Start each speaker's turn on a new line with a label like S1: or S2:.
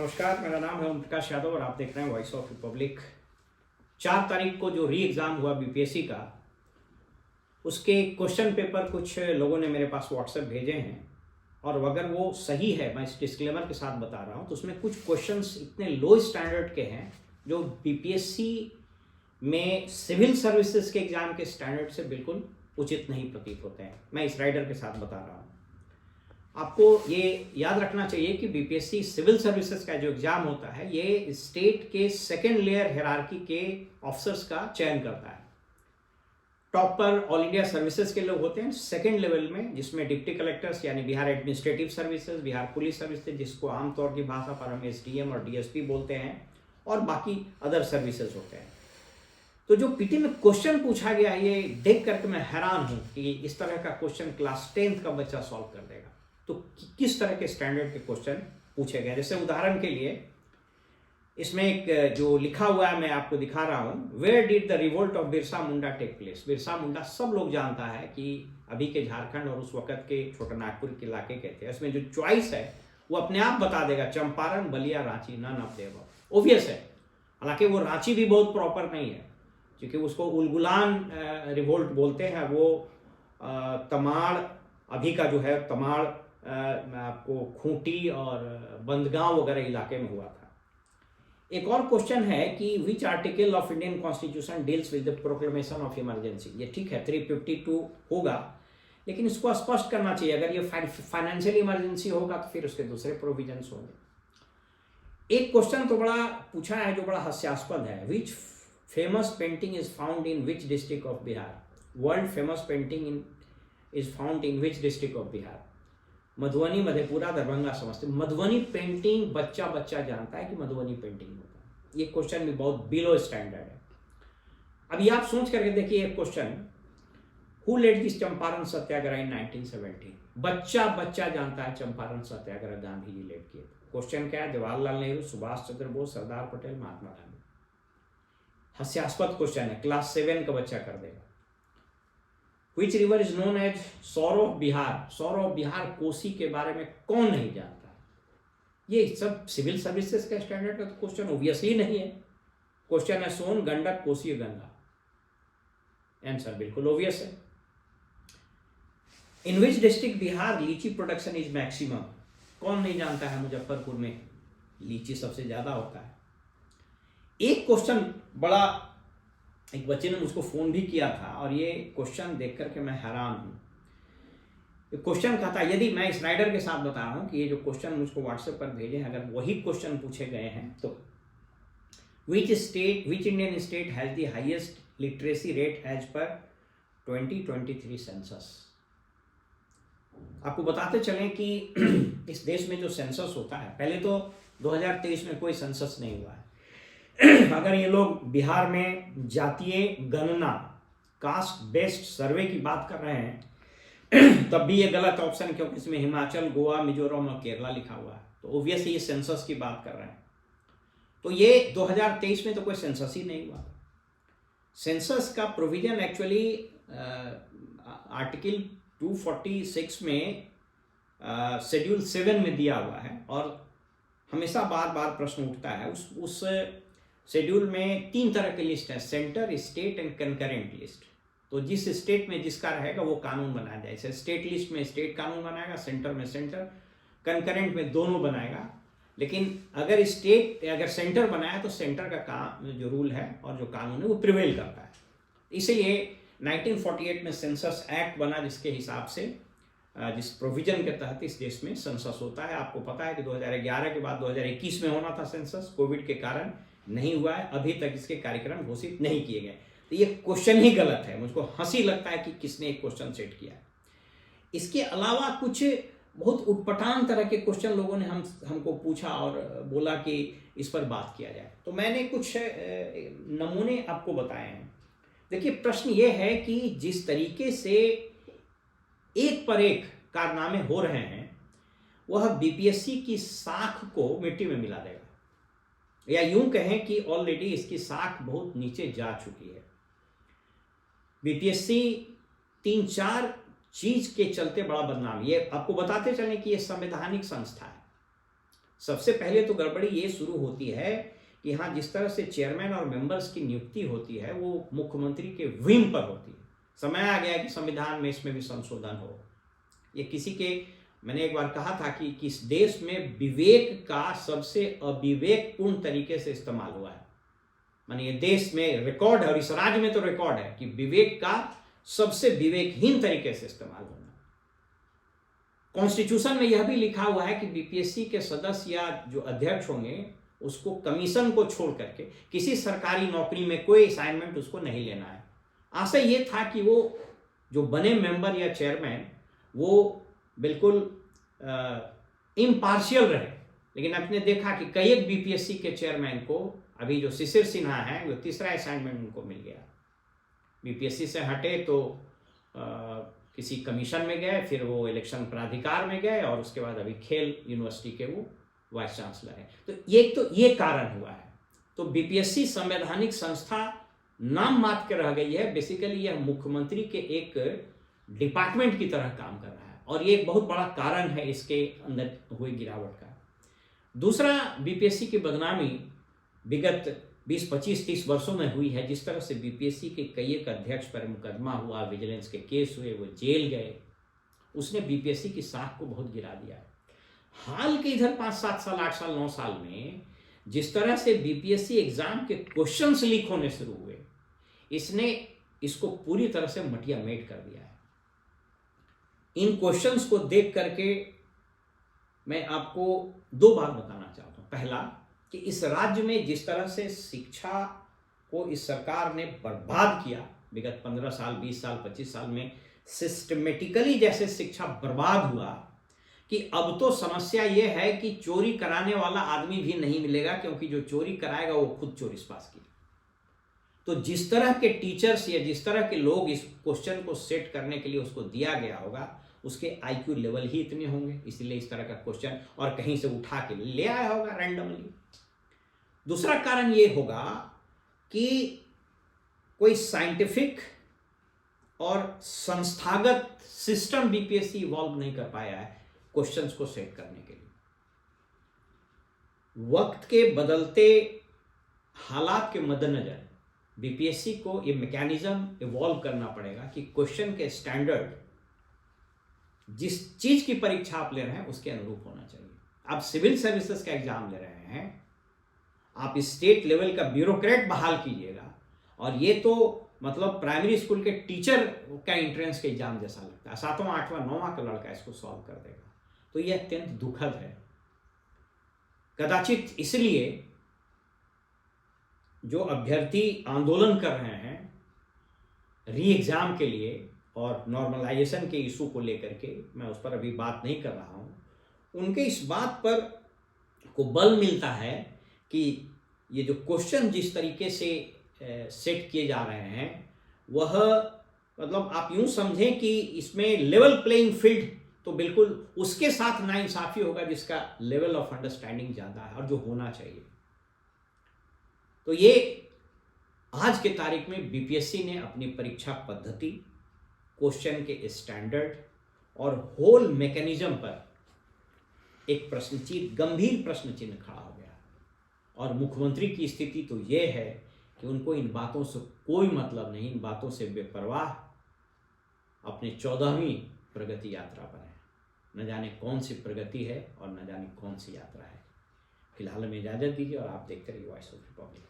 S1: नमस्कार, मेरा नाम है ओम प्रकाश यादव और आप देख रहे हैं वॉइस ऑफ रिपब्लिक। 4 तारीख को जो री एग्ज़ाम हुआ बीपीएससी का, उसके क्वेश्चन पेपर कुछ लोगों ने मेरे पास व्हाट्सएप भेजे हैं और अगर वो सही है, मैं इस डिस्क्लेमर के साथ बता रहा हूँ, तो उसमें कुछ क्वेश्चंस इतने लो स्टैंडर्ड के हैं जो बीपीएससी में सिविल सर्विसेज के एग्ज़ाम के स्टैंडर्ड से बिल्कुल उचित नहीं प्रतीत होते हैं। मैं इस राइडर के साथ बता रहा हूँ। आपको ये याद रखना चाहिए कि बीपीएससी सिविल सर्विसेज का जो एग्ज़ाम होता है, ये स्टेट के सेकेंड लेयर हायरार्की के ऑफिसर्स का चयन करता है। टॉप पर ऑल इंडिया सर्विसेज के लोग होते हैं, सेकेंड लेवल में जिसमें डिप्टी कलेक्टर्स यानी Bihar administrative services, Bihar police services जिसको आमतौर की भाषा पर हम एसडीएम और डीएसपी बोलते हैं, और बाकी अदर सर्विसेज होते हैं। तो जो पीटी में क्वेश्चन पूछा गया है, ये देख करके मैं हैरान हूँ कि इस तरह का क्वेश्चन क्लास 10th का बच्चा सॉल्व कर देगा। तो किस तरह के स्टैंडर्ड के क्वेश्चन पूछे गए। जैसे उदाहरण के लिए इसमें एक जो लिखा हुआ है मैं आपको दिखा रहा हूँ, where did the revolt of Birsa Munda take place. Birsa Munda सब लोग जानता है कि अभी के झारखंड और उस वक्त के छोटा नागपुर के इलाके के थे। इसमें जो चॉइस है वो अपने आप बता देगा, Champaran, Ballia, Ranchi, none of the above. Obvious है, हालांकि वो रांची भी बहुत प्रॉपर नहीं है क्योंकि उसको उलगुलान रिवोल्ट बोलते हैं। वो तमाड़, अभी का जो है तमाड़, आपको खूंटी और बंदगांव वगैरह इलाके में हुआ था। एक और क्वेश्चन है कि which article of Indian constitution deals with the proclamation of emergency. ये ठीक है, 352 होगा, लेकिन इसको स्पष्ट करना चाहिए। अगर ये फाइनेंशियल इमरजेंसी होगा तो फिर उसके दूसरे प्रोविजंस होंगे। एक क्वेश्चन तो बड़ा पूछा है जो बड़ा हास्यास्पद है, which famous painting is found in which district of Bihar. World famous painting is found in which district of Bihar. Madhubani, Madhepura, Darbhanga, Samastipur. Madhubani painting बच्चा बच्चा जानता है कि मधुबनी पेंटिंग होता है। ये क्वेश्चन भी बहुत बिलो स्टैंडर्ड है। अभी आप सोच करके देखिए एक question, who led this Champaran Satyagraha in 1917। बच्चा बच्चा जानता है चंपारण सत्याग्रह गांधी जी लेड किए। क्वेश्चन क्या है? जवाहरलाल नेहरू, सुभाष चंद्र बोस, सरदार पटेल, महात्मा गांधी। हास्यास्पद क्वेश्चन है, क्लास 7 का बच्चा कर देगा। Which river is known as सौर बिहार। सौर बिहार कोसी के बारे में कौन नहीं जानता? ये सब सिविल सर्विसेज का स्टैंडर्ड का क्वेश्चन ओबियसली नहीं है। क्वेश्चन है सोन, गंडक, कोसी, गंगा। आंसर बिल्कुल ओबियस है। इन विच डिस्ट्रिक्ट बिहार लीची प्रोडक्शन इज मैक्सिमम। कौन नहीं जानता है मुजफ्फरपुर में लीची सबसे ज्यादा होता है। एक क्वेश्चन बड़ा, एक बच्चे ने मुझको फ़ोन भी किया था और ये क्वेश्चन देख करके मैं हैरान हूँ। क्वेश्चन कहता है, यदि मैं इस राइडर के साथ बता रहा हूँ कि ये जो क्वेश्चन मुझको व्हाट्सएप पर भेजे हैं, अगर वही क्वेश्चन पूछे गए हैं तो which Indian state has the highest literacy rate as per 2023 census. आपको बताते चलें कि इस देश में जो सेंसस होता है, पहले तो 2023 में कोई सेंसस नहीं हुआ है। अगर ये लोग बिहार में जातीय गणना, कास्ट बेस्ड सर्वे की बात कर रहे हैं तब भी ये गलत ऑप्शन है, क्योंकि इसमें हिमाचल, गोवा, मिजोरम और केरला लिखा हुआ है। तो ऑब्वियसली ये सेंसस की बात कर रहे हैं। तो ये 2023 में तो कोई सेंसस ही नहीं हुआ। सेंसस का प्रोविजन एक्चुअली आर्टिकल 246 में शेड्यूल 7 में दिया हुआ है, और हमेशा बार बार प्रश्न उठता है। उस शेड्यूल में 3 तरह की लिस्ट है, centre, state and concurrent list. तो जिस स्टेट में जिसका रहेगा वो कानून बनाया जाए। जैसे स्टेट लिस्ट में स्टेट कानून बनाएगा, सेंटर में सेंटर, कंकरेंट में दोनों बनाएगा। लेकिन अगर सेंटर बनाया तो सेंटर का जो रूल है और जो कानून है वो प्रिवेल करता है। इसीलिए 1948 में सेंसस एक्ट बना, जिसके हिसाब से जिस प्रोविजन के तहत इस देश में सेंसस होता है। आपको पता है कि 2011 के बाद 2021 में होना था सेंसस, कोविड के कारण नहीं हुआ है। अभी तक इसके कार्यक्रम घोषित नहीं किए गए। तो ये क्वेश्चन ही गलत है। मुझको हंसी लगता है कि किसने एक क्वेश्चन सेट किया। इसके अलावा कुछ बहुत उटपटांग तरह के क्वेश्चन लोगों ने हमको पूछा और बोला कि इस पर बात किया जाए। तो मैंने कुछ नमूने आपको बताए हैं। देखिए, प्रश्न ये है कि जिस तरीके से एक पर एक कारनामे हो रहे हैं, वह बीपीएससी की साख को मिट्टी में मिला देगा, या यूं कहें कि ऑलरेडी इसकी साख बहुत नीचे जा चुकी है। बीपीएससी 3-4 चीज के चलते बड़ा बदनाम। ये आपको बताते चलें कि ये संवैधानिक संस्था है। सबसे पहले तो गड़बड़ी ये शुरू होती है कि हाँ, जिस तरह से चेयरमैन और मेंबर्स की नियुक्ति होती है वो मुख्यमंत्री के विम पर होती है। समय आ गया कि संविधान में इसमें भी संशोधन हो। ये किसी के, मैंने एक बार कहा था कि किस देश में विवेक का सबसे अविवेकपूर्ण तरीके से इस्तेमाल हुआ है। माने ये देश में रिकॉर्ड है और इस राज्य में तो रिकॉर्ड है कि विवेक का सबसे विवेकहीन तरीके से इस्तेमाल होना। कॉन्स्टिट्यूशन में यह भी लिखा हुआ है कि बीपीएससी के सदस्य या जो अध्यक्ष होंगे उसको कमीशन को छोड़ करके किसी सरकारी नौकरी में कोई असाइनमेंट उसको नहीं लेना है। आशय ये था कि वो जो बने मेंबर या चेयरमैन वो बिल्कुल इम्पार्शियल रहे। लेकिन आपने देखा कि कई एक बीपीएससी के चेयरमैन को, अभी जो शिशिर सिन्हा है, वो तीसरा असाइनमेंट उनको मिल गया। बीपीएससी से हटे तो किसी कमीशन में गए, फिर वो इलेक्शन प्राधिकार में गए और उसके बाद अभी खेल यूनिवर्सिटी के वो वाइस चांसलर है। तो ये कारण हुआ है। तो बीपीएससी संवैधानिक संस्था नाम मात्र के रह गई है। बेसिकली यह मुख्यमंत्री के एक डिपार्टमेंट की तरह काम कर रहा है और ये एक बहुत बड़ा कारण है इसके अंदर हुई गिरावट का। दूसरा, बीपीएससी की बदनामी विगत 20, 25, 30 वर्षों में हुई है। जिस तरह से बीपीएससी के कई एक अध्यक्ष पर मुकदमा हुआ, विजिलेंस के केस हुए, वो जेल गए, उसने बीपीएससी की साख को बहुत गिरा दिया है। हाल के इधर 5, 7 साल, 8 साल, 9 साल में जिस तरह से बीपीएससी एग्जाम के क्वेश्चंस लीक होने शुरू हुए, इसने इसको पूरी तरह से मटिया मेट कर दिया है। इन क्वेश्चंस को देख करके मैं आपको 2 बात बताना चाहता हूं। पहला, कि इस राज्य में जिस तरह से शिक्षा को इस सरकार ने बर्बाद किया, विगत 15 साल, 20 साल, 25 साल में सिस्टमेटिकली जैसे शिक्षा बर्बाद हुआ कि अब तो समस्या यह है कि चोरी कराने वाला आदमी भी नहीं मिलेगा, क्योंकि जो चोरी कराएगा वो खुद चोरी पास किया। तो जिस तरह के टीचर्स या जिस तरह के लोग इस क्वेश्चन को सेट करने के लिए उसको दिया गया होगा, उसके आईक्यू लेवल ही इतने होंगे, इसलिए इस तरह का क्वेश्चन और कहीं से उठा के ले आया होगा रैंडमली। दूसरा कारण ये होगा कि कोई साइंटिफिक और संस्थागत सिस्टम बीपीएससी इवॉल्व नहीं कर पाया है क्वेश्चंस को सेट करने के लिए। वक्त के बदलते हालात के मद्देनजर बीपीएससी को ये मैकेनिज्म इवॉल्व करना पड़ेगा कि क्वेश्चन के स्टैंडर्ड जिस चीज की परीक्षा आप ले रहे हैं उसके अनुरूप होना चाहिए। आप सिविल सर्विसेज का एग्जाम ले रहे हैं, आप स्टेट लेवल का ब्यूरोक्रेट बहाल कीजिएगा और ये तो मतलब प्राइमरी स्कूल के टीचर का एंट्रेंस के एग्जाम जैसा लगता है। 7वां, 8वां, 9वां का लड़का इसको सॉल्व कर देगा। तो यह अत्यंत दुखद है। कदाचित इसलिए जो अभ्यर्थी आंदोलन कर रहे हैं री एग्जाम के लिए और नॉर्मलाइजेशन के इशू को लेकर के, मैं उस पर अभी बात नहीं कर रहा हूं, उनके इस बात पर को बल मिलता है कि ये जो क्वेश्चन जिस तरीके से सेट किए जा रहे हैं वह मतलब आप यूं समझें कि इसमें लेवल प्लेइंग फील्ड तो बिल्कुल उसके साथ नाइंसाफी होगा जिसका लेवल ऑफ अंडरस्टैंडिंग ज़्यादा है और जो होना चाहिए। तो ये आज के तारीख में बीपीएससी ने अपनी परीक्षा पद्धति, क्वेश्चन के स्टैंडर्ड और होल मैकेनिज्म पर एक प्रश्नचिन्ह, गंभीर प्रश्न चिन्ह खड़ा हो गया। और मुख्यमंत्री की स्थिति तो ये है कि उनको इन बातों से कोई मतलब नहीं, इन बातों से बेपरवाह अपने 14वीं प्रगति यात्रा पर है। न जाने कौन सी प्रगति है और न जाने कौन सी यात्रा है। फिलहाल में इजाज़त दीजिए और आप देखते रहिए वॉइस ऑफ रिपब्लिक।